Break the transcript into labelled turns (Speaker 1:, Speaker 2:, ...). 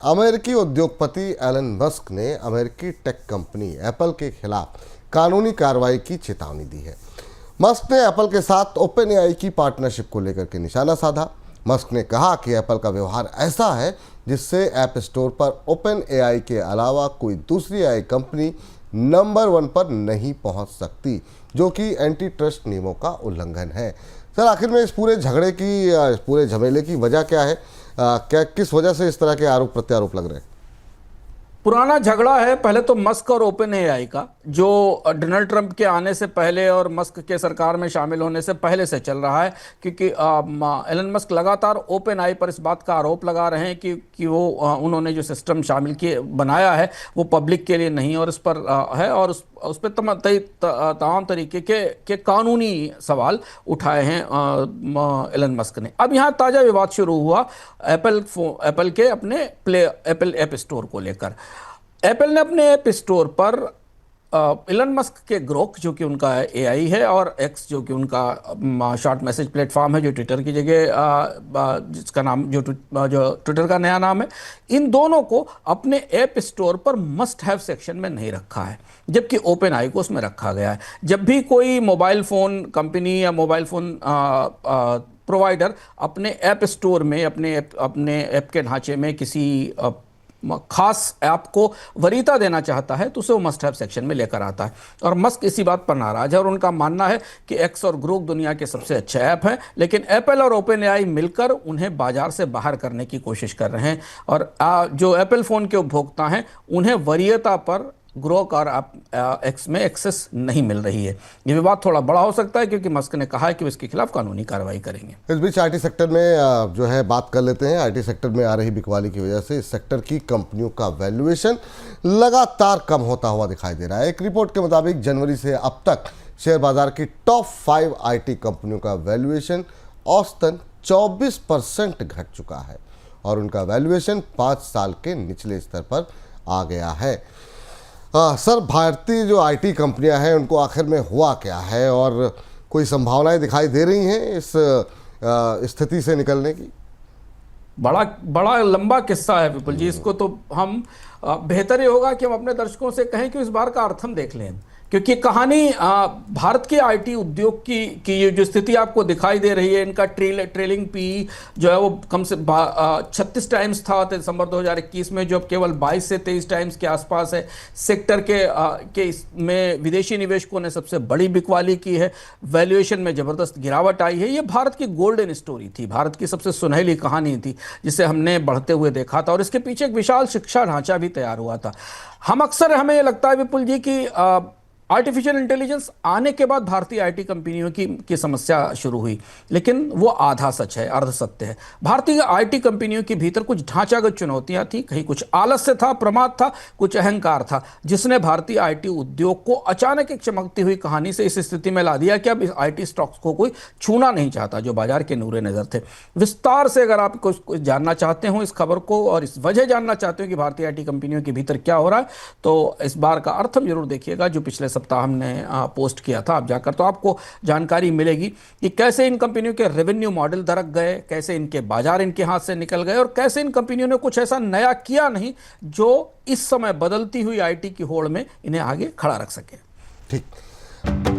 Speaker 1: अमेरिकी उद्योगपति Elon Musk ने अमेरिकी टेक कंपनी एप्पल के खिलाफ कानूनी कार्रवाई की चेतावनी दी है। मस्क ने एप्पल के साथ ओपन एआई की पार्टनरशिप को लेकर के निशाना साधा। मस्क ने कहा कि एप्पल का व्यवहार ऐसा है जिससे ऐप स्टोर पर ओपन एआई के अलावा कोई दूसरी एआई कंपनी नंबर 1 पर नहीं पहुंच सकती, जो कि एंटी ट्रस्ट नियमों का उल्लंघन है। सर, आखिर में इस पूरे झगड़े की, इस पूरे झमेले की वजह क्या है? क्या किस वजह से इस तरह के आरोप प्रत्यारोप लग रहे हैं?
Speaker 2: पुराना झगड़ा है। पहले तो मस्क और ओपन एआई का, जो डोनाल्ड ट्रंप के आने से पहले और मस्क के सरकार में शामिल होने से पहले से चल रहा है, क्योंकि एलन मस्क लगातार ओपन एआई पर इस बात का आरोप लगा रहे हैं कि वो उन्होंने जो सिस्टम शामिल किए बनाया है वो पब्लिक के लिए नहीं और इस पर है, और उस पर तमाम तरीके के कानूनी सवाल उठाए हैं एलन मस्क ने। अब यहाँ ताज़ा विवाद शुरू हुआ एप्पल के अपने एप्पल ऐप स्टोर को लेकर। एप्पल ने अपने ऐप स्टोर पर एलन मस्क के ग्रोक, जो कि उनका एआई है, और एक्स, जो कि उनका शॉर्ट मैसेज प्लेटफॉर्म है, जो ट्विटर की जगह जिसका नाम जो ट्विटर का नया नाम है, इन दोनों को अपने ऐप स्टोर पर मस्ट हैव सेक्शन में नहीं रखा है, जबकि ओपन आई को उसमें रखा गया है। जब भी कोई मोबाइल फ़ोन कंपनी या मोबाइल फ़ोन प्रोवाइडर अपने ऐप स्टोर में अपने ऐप के ढांचे में किसी खास ऐप को वरीयता देना चाहता है तो उसे वो मस्ट हैव सेक्शन में लेकर आता है। और मस्क इसी बात पर नाराज है और उनका मानना है कि एक्स और ग्रोक दुनिया के सबसे अच्छे ऐप हैं, लेकिन एप्पल और ओपन एआई मिलकर उन्हें बाजार से बाहर करने की कोशिश कर रहे हैं। और जो एप्पल फ़ोन के उपभोक्ता हैं उन्हें वरीयता पर ग्रोक और एक्स में एक्सेस नहीं मिल रही है। ये विवाद थोड़ा बड़ा हो सकता है, क्योंकि मस्क ने कहा है कि वो इसके खिलाफ कानूनी कार्रवाई करेंगे।
Speaker 1: इस बीच आईटी सेक्टर में जो है बात कर लेते हैं। आईटी सेक्टर में आ रही बिकवाली की वजह से इस सेक्टर की कंपनियों का वैल्यूएशन लगातार कम होता हुआ दिखाई दे रहा है। एक रिपोर्ट के मुताबिक जनवरी से अब तक शेयर बाजार की टॉप 5 आईटी कंपनियों का वैल्यूएशन औसतन 24% घट चुका है और उनका वैल्यूएशन 5 साल के निचले स्तर पर आ गया है। सर, भारतीय जो आईटी कंपनियां हैं उनको आखिर में हुआ क्या है और कोई संभावनाएं दिखाई दे रही हैं इस स्थिति से निकलने की?
Speaker 2: बड़ा लंबा किस्सा है विपुल जी। इसको तो हम बेहतर ये होगा कि हम अपने दर्शकों से कहें कि इस बार का अर्थ हम देख लें, क्योंकि कहानी भारत के आईटी उद्योग की ये जो स्थिति आपको दिखाई दे रही है, इनका ट्रेलिंग पी जो है वो कम से 36 टाइम्स था दिसंबर 2021 में, जो अब केवल 22 से 23 टाइम्स के आसपास है। सेक्टर में विदेशी निवेशकों ने सबसे बड़ी बिकवाली की है। वैल्यूएशन में ज़बरदस्त गिरावट आई है। ये भारत की गोल्डन स्टोरी थी, भारत की सबसे सुनहली कहानी थी, जिसे हमने बढ़ते हुए देखा था और इसके पीछे एक विशाल शिक्षा ढांचा भी तैयार हुआ था। हमें ये लगता है विपुल जी कि आर्टिफिशियल इंटेलिजेंस आने के बाद भारतीय आईटी कंपनियों की समस्या शुरू हुई, लेकिन वो आधा सच है, अर्ध सत्य है। भारतीय आईटी कंपनियों के भीतर कुछ ढांचागत चुनौतियां थी, कहीं कुछ आलस्य था, प्रमाद था, कुछ अहंकार था, जिसने भारतीय आईटी उद्योग को अचानक एक चमकती हुई कहानी से इस स्थिति में ला दिया कि अब इस आईटी स्टॉक्स को कोई छूना नहीं चाहता, जो बाजार के नूरे नजर थे। विस्तार से अगर आप कुछ जानना चाहते हो इस खबर को और इस वजह जानना चाहते हो कि भारतीय आईटी कंपनियों के भीतर क्या हो रहा है, तो इस बार का अर्थ हम जरूर देखिएगा, जो पिछले सप्ताह हमने पोस्ट किया था। आप जाकर तो आपको जानकारी मिलेगी कि कैसे इन कंपनियों के रेवेन्यू मॉडल दरक गए, कैसे इनके बाजार इनके हाथ से निकल गए और कैसे इन कंपनियों ने कुछ ऐसा नया किया नहीं जो इस समय बदलती हुई आईटी की होड़ में इन्हें आगे खड़ा रख सके।
Speaker 1: ठीक।